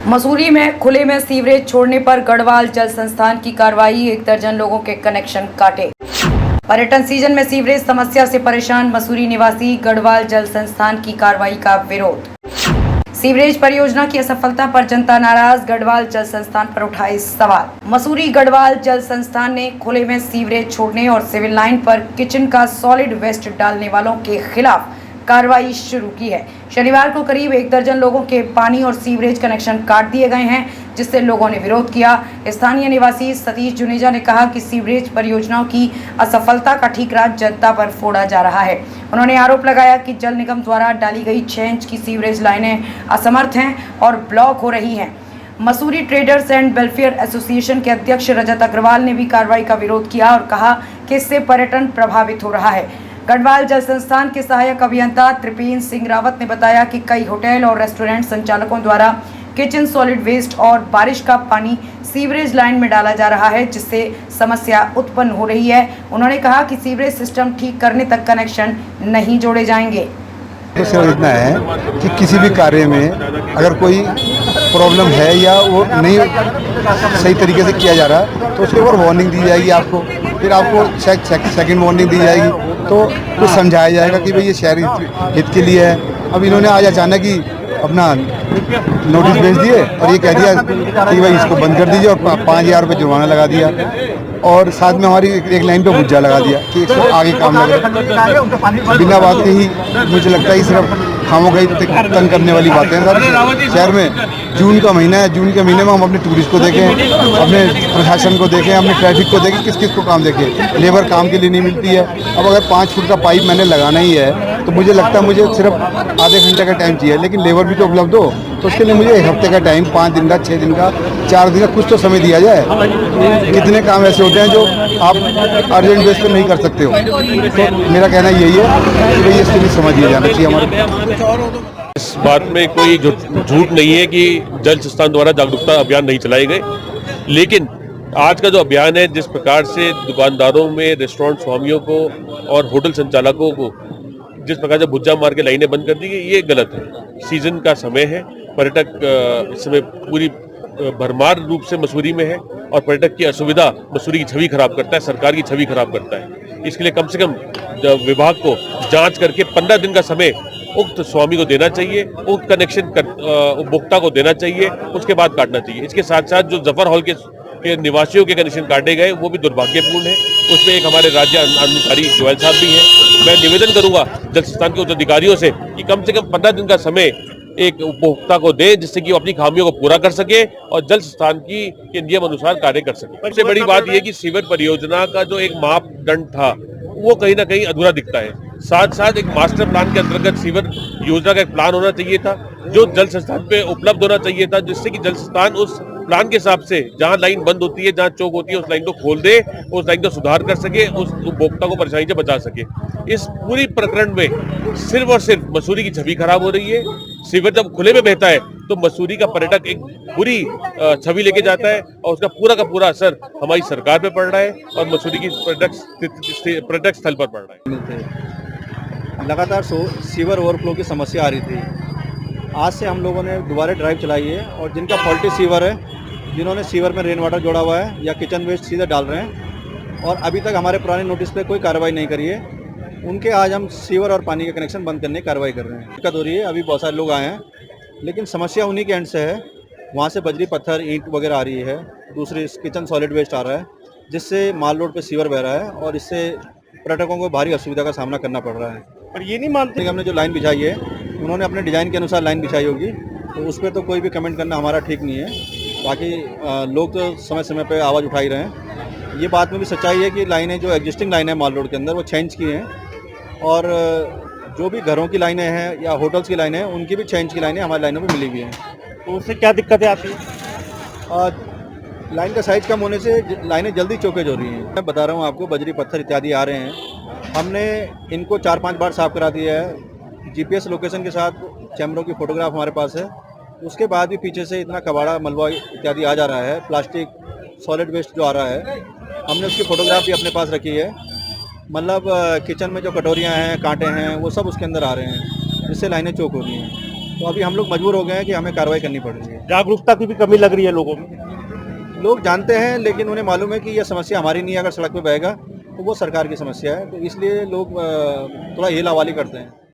मसूरी में खुले में सीवरेज छोड़ने पर गढ़वाल जल संस्थान की कार्रवाई, 1 दर्जन लोगों के कनेक्शन काटे। पर्यटन सीजन में सीवरेज समस्या से परेशान मसूरी निवासी, गढ़वाल जल संस्थान की कार्रवाई का विरोध। सीवरेज परियोजना की असफलता पर जनता नाराज, गढ़वाल जल संस्थान पर उठाए सवाल। मसूरी गढ़वाल जल संस्थान ने खुले में सीवरेज छोड़ने और सिविल लाइन पर किचन का सॉलिड वेस्ट डालने वालों के खिलाफ कार्रवाई शुरू की है। शनिवार को करीब 1 दर्जन लोगों के पानी और सीवरेज कनेक्शन काट दिए गए हैं, जिससे लोगों ने विरोध किया। स्थानीय निवासी सतीश जुनेजा ने कहा कि सीवरेज परियोजनाओं की असफलता का ठीकरा जनता पर फोड़ा जा रहा है। उन्होंने आरोप लगाया कि जल निगम द्वारा डाली गई 6 इंच की सीवरेज लाइनें असमर्थ हैं और ब्लॉक हो रही हैं। Mussoorie traders and welfare association के अध्यक्ष रजत अग्रवाल ने भी कार्रवाई का विरोध किया और कहा कि इससे पर्यटन प्रभावित हो रहा है। गढ़वाल जल संस्थान के सहायक अभियंता त्रिपेंद्र सिंह रावत ने बताया कि कई होटल और रेस्टोरेंट संचालकों द्वारा किचन सॉलिड वेस्ट और बारिश का पानी सीवरेज लाइन में डाला जा रहा है, जिससे समस्या उत्पन्न हो रही है। उन्होंने कहा कि सीवरेज सिस्टम ठीक करने तक कनेक्शन नहीं जोड़े जाएंगे। तो सिर्फ इतना है कि किसी भी कार्य में अगर कोई प्रॉब्लम है या वो नहीं सही तरीके से किया जा रहा तो उसके ऊपर वार्निंग दी जाएगी आपको, फिर आपको सेकंड वार्निंग दी जाएगी, तो कुछ समझाया जाएगा कि भाई ये शहरी हित के लिए है। अब इन्होंने आज अचानक ही अपना नोटिस भेज दिए और ये कह दिया कि भाई इसको बंद कर दीजिए और 5,000 रुपये जुर्माना लगा दिया और साथ में हमारी एक लाइन पे बुज्जा लगा दिया कि इसको आगे काम लगे। बिना बात के ही मुझे लगता है सिर्फ खामोखी तंग करने वाली बातें हैं सर। शहर में जून का महीना है, जून के महीने में हम अपने टूरिस्ट को देखें, अपने प्रशासन को देखें, अपने ट्रैफिक को देखें, किस किस को काम देखें। लेबर काम के लिए नहीं मिलती है। अब अगर 5 फुट का पाइप मैंने लगाना ही है तो मुझे लगता है मुझे सिर्फ आधे घंटे का टाइम चाहिए, लेकिन लेबर भी तो उपलब्ध हो, तो उसके लिए मुझे 1 हफ्ते का टाइम, 5 दिन का, 6 दिन का, 4 दिन का कुछ तो समय दिया जाए। कितने काम ऐसे होते हैं जो आप अर्जेंट बेस पर नहीं कर सकते हो। तो मेरा कहना यही है कि भाई इसके लिए समझ लिया जाना चाहिए हमारे। इस बात में कोई झूठ नहीं है कि जल संस्थान द्वारा जागरूकता अभियान नहीं चलाए गए, लेकिन आज का जो अभियान है, जिस प्रकार से दुकानदारों में, रेस्टोरेंट स्वामियों को और होटल संचालकों को जिस प्रकार से बुज्जा मार के लाइनें बंद कर दी गई, ये गलत है। सीजन का समय है, पर्यटक इस समय पूरी भरमार रूप से मसूरी में है और पर्यटक की असुविधा मसूरी की छवि खराब करता है, सरकार की छवि खराब करता है। इसके लिए कम से कम विभाग को जांच करके 15 दिन का समय उक्त स्वामी को देना चाहिए, उक्त कनेक्शन उपभोक्ता को देना चाहिए, उसके बाद काटना चाहिए। इसके साथ साथ जो जफर हॉल के निवासियों के कनेक्शन काटे गए वो भी दुर्भाग्यपूर्ण है। उसमें एक हमारे राज्य अधिकारी जोयल साहब भी हैं। मैं निवेदन करूंगा जल संस्थान के उच्च अधिकारियों से कि कम से कम 15 दिन का समय एक उपभोक्ता को दे, जिससे कि वो अपनी खामियों को पूरा कर सके और जल संस्थान के नियम अनुसार कार्य कर सके। सबसे बड़ी बात यह कि सीवर परियोजना का जो एक मापदंड था वो कहीं ना कहीं अधूरा दिखता है। साथ साथ एक मास्टर प्लान के अंतर्गत सीवर योजना का एक प्लान होना चाहिए था, जो जल संस्थान पे उपलब्ध होना चाहिए था, जिससे कि जल संस्थान उस प्लान के हिसाब से जहां लाइन बंद होती है, जहां चौक होती है, उस लाइन को खोल दे, उस लाइन को सुधार कर सके, उस उपभोक्ता को परेशानी से बचा सके। इस पूरी प्रकरण में सिर्फ और सिर्फ मसूरी की छवि खराब हो रही है। सीवर जब खुले में बहता है तो मसूरी का पर्यटक एक बुरी छवि लेके जाता है और उसका पूरा का पूरा असर हमारी सरकार पे पड़ रहा है और मसूरी की पर्यटक स्थल पर पड़ रहा है। लगातार सीवर ओवरफ्लो की समस्या आ रही थी। आज से हम लोगों ने दोबारा ड्राइव चलाई है और जिनका फॉल्टी सीवर है, जिन्होंने सीवर में रेन वाटर जोड़ा हुआ है या किचन वेस्ट सीधे डाल रहे हैं और अभी तक हमारे पुराने नोटिस पे कोई कार्रवाई नहीं करी है, उनके आज हम सीवर और पानी के कनेक्शन बंद करने की कार्रवाई कर रहे हैं। दिक्कत हो रही है, अभी बहुत सारे लोग आए हैं, लेकिन समस्या उन्हीं के एंड से है। वहाँ से बजरी, पत्थर, ईंट वगैरह आ रही है, दूसरी किचन सॉलिड वेस्ट आ रहा है, जिससे माल रोड पर सीवर बह रहा है और इससे पर्यटकों को भारी असुविधा का सामना पड़ रहा है। पर ये नहीं मानते कि हमने जो लाइन बिछाई है, उन्होंने अपने डिज़ाइन के अनुसार लाइन बिछाई होगी, तो उस पर तो कोई भी कमेंट करना हमारा ठीक नहीं है। बाकी लोग तो समय समय पे आवाज़ उठा ही रहे हैं। ये बात में भी सच्चाई है कि लाइनें जो एग्जिस्टिंग लाइन है माल रोड के अंदर वो 6 इंच की हैं और जो भी घरों की लाइनें हैं या होटल्स की लाइनें हैं उनकी भी 6 इंच की लाइनें हमारी लाइनों में मिली हुई हैं। तो उससे क्या दिक्कतें आती हैं? लाइन का साइज़ कम होने से लाइनें जल्दी चौकेज हो रही हैं। मैं बता रहा हूँ आपको, बजरी, पत्थर इत्यादि आ रहे हैं। हमने इनको 4-5 बार साफ़ करा दिया है, जीपीएस लोकेशन के साथ चैम्बरों की फ़ोटोग्राफ हमारे पास है। उसके बाद भी पीछे से इतना कबाड़ा, मलबा इत्यादि आ जा रहा है, प्लास्टिक, सॉलिड वेस्ट जो आ रहा है, हमने उसकी फ़ोटोग्राफ भी अपने पास रखी है। मतलब किचन में जो कटोरियाँ हैं, कांटे हैं, वो सब उसके अंदर आ रहे हैं, जिससे लाइनें चौक हो रही हैं। तो अभी हम लोग मजबूर हो गए हैं कि हमें कार्रवाई करनी पड़ रही है। जागरूकता की भी कमी लग रही है लोगों में। लोग जानते हैं लेकिन उन्हें मालूम है कि यह समस्या हमारी नहीं है, अगर सड़क पे बहेगा तो वो सरकार की समस्या है, तो इसलिए लोग थोड़ा हेला वाली करते हैं।